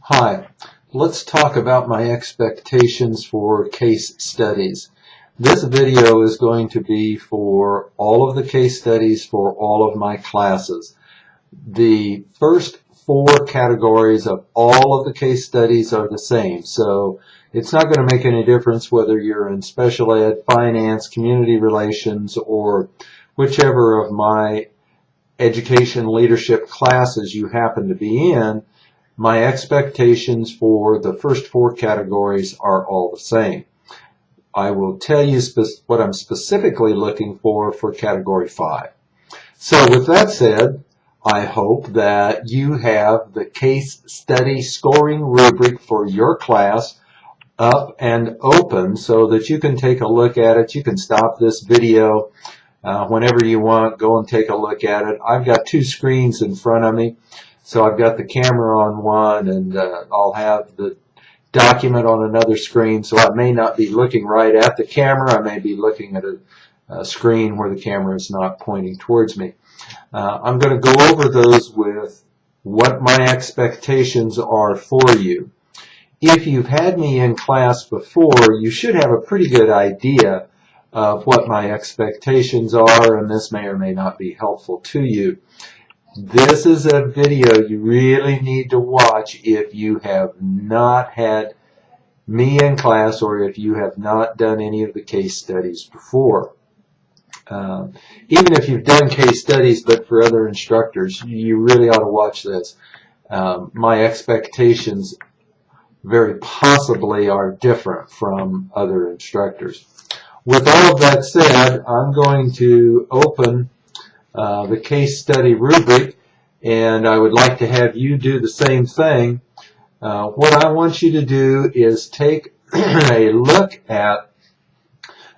Hi, let's talk about my expectations for case studies. This video is going to be for all of the case studies for all of my classes. The first four categories of all of the case studies are the same, so it's not going to make any difference whether you're in special ed, finance, community relations, or whichever of my education leadership classes you happen to be in. My expectations for the first four categories are all the same. I will tell you what I'm specifically looking for category 5. So with that said, I hope that you have the case study scoring rubric for your class up and open so that you can take a look at it. You can stop this video whenever you want, go and take a look at it. I've got two screens in front of me. So I've got the camera on one, and I'll have the document on another screen. So I may not be looking right at the camera. I may be looking at a screen where the camera is not pointing towards me. I'm going to go over those with what my expectations are for you. If you've had me in class before, you should have a pretty good idea of what my expectations are, and this may or may not be helpful to you. This is a video you really need to watch if you have not had me in class or if you have not done any of the case studies before. Even if you've done case studies but for other instructors, you really ought to watch this. My expectations very possibly are different from other instructors. With all of that said, I'm going to open the case study rubric, and I would like to have you do the same thing. What I want you to do is take a look at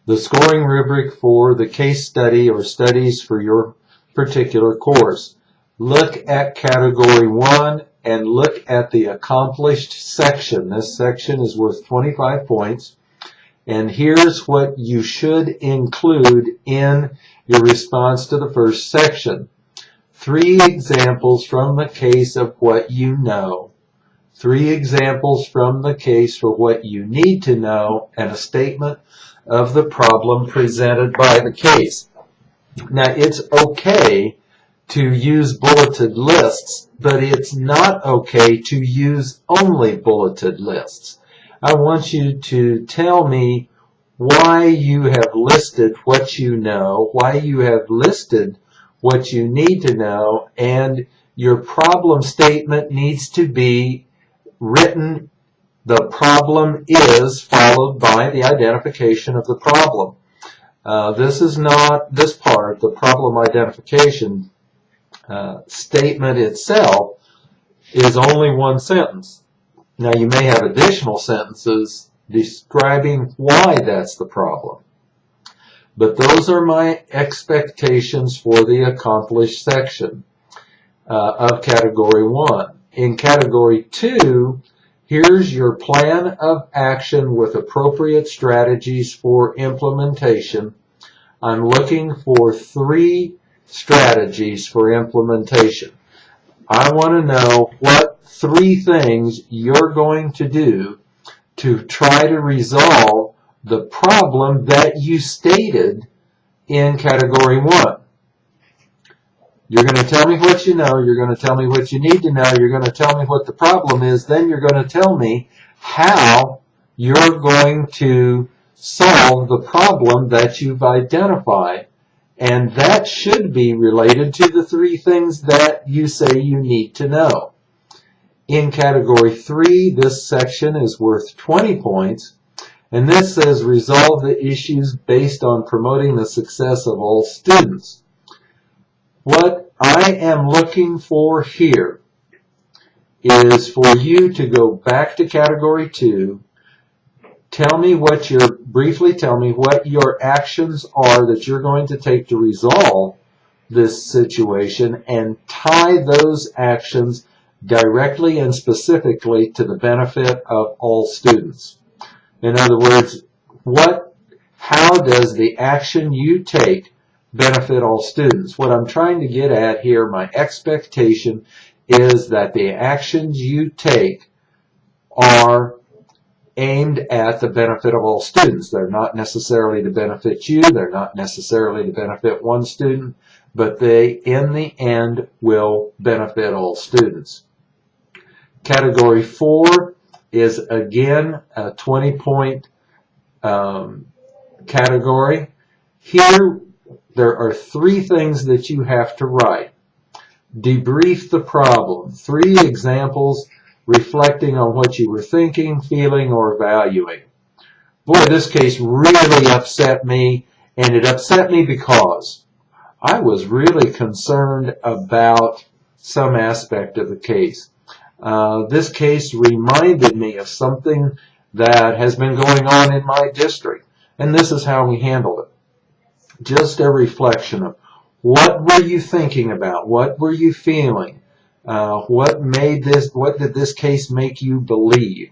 the scoring rubric for the case study or studies for your particular course. Look at category 1 and look at the accomplished section. This section is worth 25 points. And here's what you should include in your response to the first section. 3 examples from the case of what you know. 3 examples from the case for what you need to know, and a statement of the problem presented by the case. Now, it's okay to use bulleted lists, but it's not okay to use only bulleted lists. I want you to tell me why you have listed what you know, why you have listed what you need to know, and your problem statement needs to be written. The problem is followed by the identification of the problem. This is not this part, the problem identification statement itself is only one sentence. Now, you may have additional sentences describing why that's the problem. But those are my expectations for the accomplished section of category 1. In category 2, here's your plan of action with appropriate strategies for implementation. I'm looking for 3 strategies for implementation. I want to know what 3 things you're going to do to try to resolve the problem that you stated in category 1. You're going to tell me what you know, you're going to tell me what you need to know, you're going to tell me what the problem is, then you're going to tell me how you're going to solve the problem that you've identified. And that should be related to the 3 things that you say you need to know. In category 3, this section is worth 20 points, and this says resolve the issues based on promoting the success of all students. What I am looking for here is for you to go back to category 2, briefly tell me what your actions are that you're going to take to resolve this situation, and tie those actions directly and specifically to the benefit of all students. In other words, how does the action you take benefit all students? What I'm trying to get at here, my expectation is that the actions you take are aimed at the benefit of all students. They're not necessarily to benefit you. They're not necessarily to benefit one student, but they, in the end, will benefit all students. Category 4 is, again, a 20-point category. Here, there are 3 things that you have to write. Debrief the problem. 3 examples reflecting on what you were thinking, feeling, or valuing. Boy, this case really upset me, and it upset me because I was really concerned about some aspect of the case. This case reminded me of something that has been going on in my district, and this is how we handled it. Just a reflection of what were you thinking about? What were you feeling? What did this case make you believe?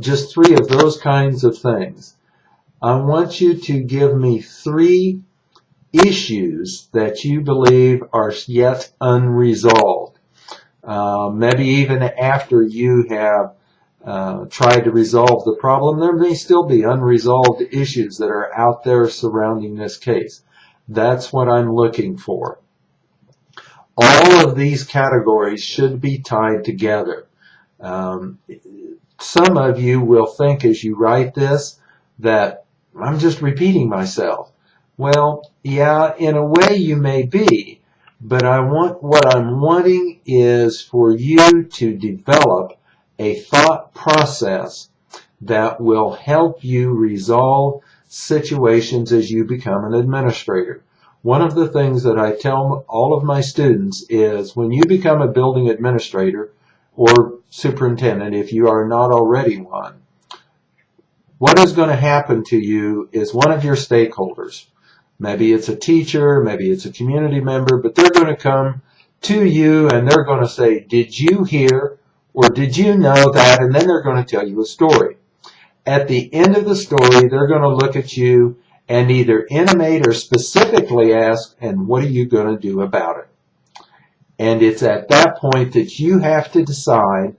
Just 3 of those kinds of things. I want you to give me 3 issues that you believe are yet unresolved. Maybe even after you have tried to resolve the problem, there may still be unresolved issues that are out there surrounding this case. That's what I'm looking for. All of these categories should be tied together. Some of you will think as you write this that I'm just repeating myself. Well, yeah, in a way you may be, but what I'm wanting is for you to develop a thought process that will help you resolve situations as you become an administrator. One of the things that I tell all of my students is when you become a building administrator or superintendent, if you are not already one, what is going to happen to you is one of your stakeholders, maybe it's a teacher, maybe it's a community member, but they're going to come to you and they're going to say, did you hear or did you know that? And then they're going to tell you a story. At the end of the story, they're going to look at you and either intimate or specifically ask, and what are you going to do about it? And it's at that point that you have to decide,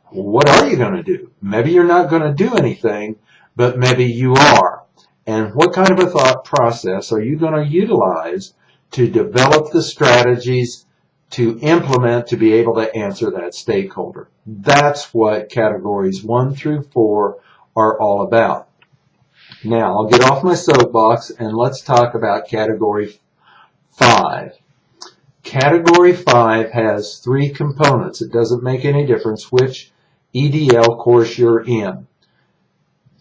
what are you going to do? Maybe you're not going to do anything, but maybe you are. And what kind of a thought process are you going to utilize to develop the strategies to implement to be able to answer that stakeholder? That's what categories 1 through 4 are all about. Now, I'll get off my soapbox and let's talk about Category 5. Category 5 has 3 components. It doesn't make any difference which EDL course you're in.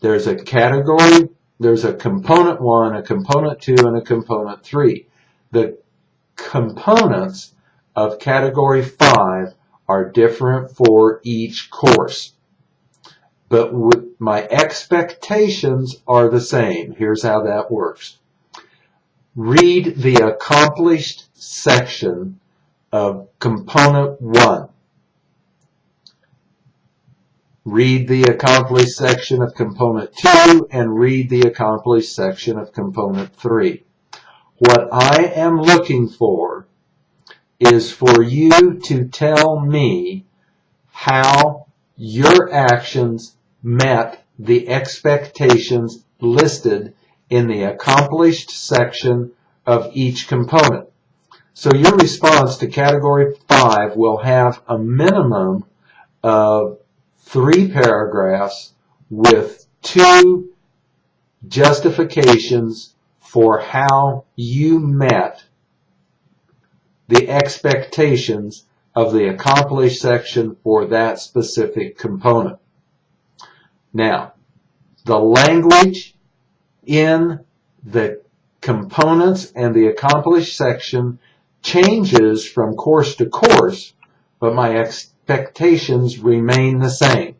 There's a category, there's a component 1, a component 2, and a component 3. The components of Category 5 are different for each course. But my expectations are the same. Here's how that works. Read the accomplished section of component 1. Read the accomplished section of component 2 and read the accomplished section of component 3. What I am looking for is for you to tell me how your actions met the expectations listed in the accomplished section of each component. So your response to Category 5 will have a minimum of 3 paragraphs with 2 justifications for how you met the expectations of the accomplished section for that specific component. Now, the language in the components and the accomplished section changes from course to course, but my expectations remain the same.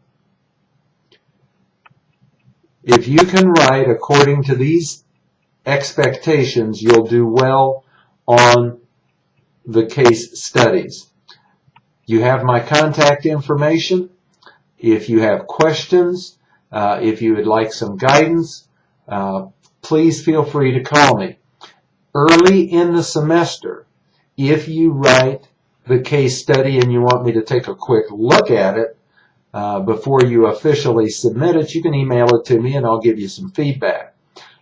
If you can write according to these expectations, you'll do well on the case studies. You have my contact information. If you have questions, if you would like some guidance, please feel free to call me. Early in the semester, if you write the case study and you want me to take a quick look at it, before you officially submit it, you can email it to me and I'll give you some feedback.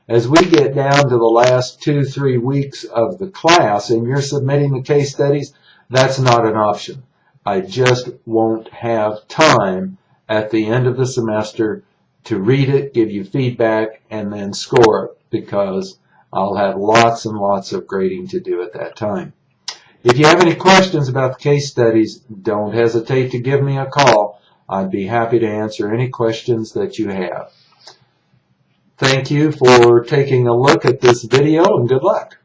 As we get down to the last 2-3 weeks of the class and you're submitting the case studies, that's not an option. I just won't have time at the end of the semester to read it, give you feedback, and then score it, because I'll have lots and lots of grading to do at that time. If you have any questions about the case studies, don't hesitate to give me a call. I'd be happy to answer any questions that you have. Thank you for taking a look at this video, and good luck.